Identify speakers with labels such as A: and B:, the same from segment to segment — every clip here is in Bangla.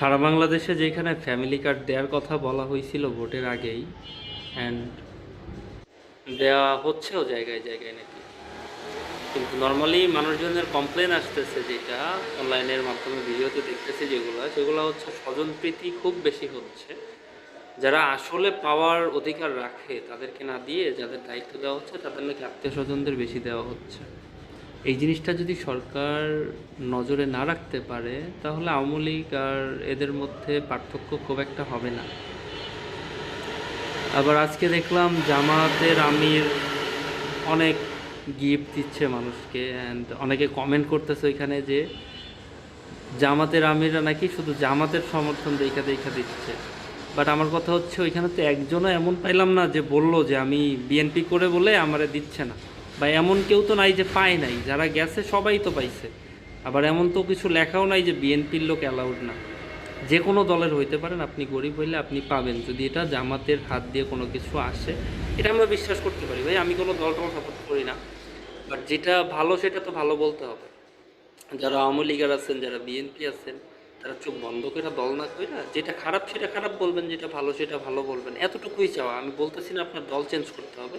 A: সারা বাংলাদেশে যেখানে ফ্যামিলি কার্ড দেওয়ার কথা বলা হয়েছিল ভোটের আগেই, অ্যান্ড দেওয়া হচ্ছেও জায়গায় জায়গায় নাকি, কিন্তু নর্মালি মানুষজনের কমপ্লেন আসতেছে, যেটা অনলাইনের মাধ্যমে ভিডিওতে দেখতেছি যেগুলো, সেগুলো হচ্ছে স্বজনপ্রীতি খুব বেশি হচ্ছে। যারা আসলে পাওয়ার অধিকার রাখে তাদেরকে না দিয়ে যাদের দায়িত্ব দেওয়া হচ্ছে তাদের নাকি আত্মীয় স্বজনদের বেশি দেওয়া হচ্ছে। এই জিনিসটা যদি সরকার নজরে না রাখতে পারে তাহলে আওয়ামী লীগ আর এদের মধ্যে পার্থক্য খুব একটা হবে না। আবার আজকে দেখলাম জামায়াতের আমির অনেক গিফট দিচ্ছে মানুষকে, অ্যান্ড অনেকে কমেন্ট করতেছে ওইখানে যে জামাতের আমিররা নাকি শুধু জামাতের সমর্থন দেখা দেখা দিচ্ছে। বাট আমার কথা হচ্ছে ওইখানে তো একজনও এমন পাইলাম না যে বলল যে আমি বিএনপি করে বলে আমারে দিচ্ছে না, বা এমন কেউ তো নাই যে পায় নাই। যারা গেছে সবাই তো পাইছে। আবার এমন তো কিছু লেখাও নাই যে বিএনপির লোক অ্যালাউড না। যে কোনো দলের হইতে পারেন, আপনি গরিব হইলে আপনি পাবেন, যদি এটা জামাতের হাত দিয়ে কোনো কিছু আসে। এটা আমরা বিশ্বাস করতে পারি ভাই, আমি কোনো দল টল সাপোর্ট করি না, বাট যেটা ভালো সেটা তো ভালো বলতে হবে। যারা আওয়ামী লীগের আছেন, যারা বিএনপি আছেন, তারা চোখ বন্ধ করে দল না কইরা যেটা খারাপ সেটা খারাপ বলবেন, যেটা ভালো সেটা ভালো বলবেন, এতটুকুই চাওয়া। আমি বলতেছি না আপনার দল চেঞ্জ করতে হবে,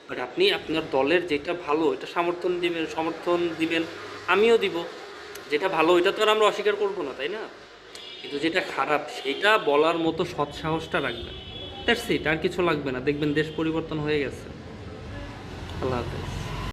A: বাট আপনি আপনার দলের যেটা ভালো এটা সমর্থন দিবেন, আমিও দিব। যেটা ভালো এটা তো আর আমরা অস্বীকার করবো না, তাই না? কিন্তু যেটা খারাপ সেটা বলার মতো সৎ সাহসটা রাখবেন। দ্যাটস ইট, আর কিছু লাগবে না, দেখবেন দেশ পরিবর্তন হয়ে গেছে। আল্লাহ হাফেজ।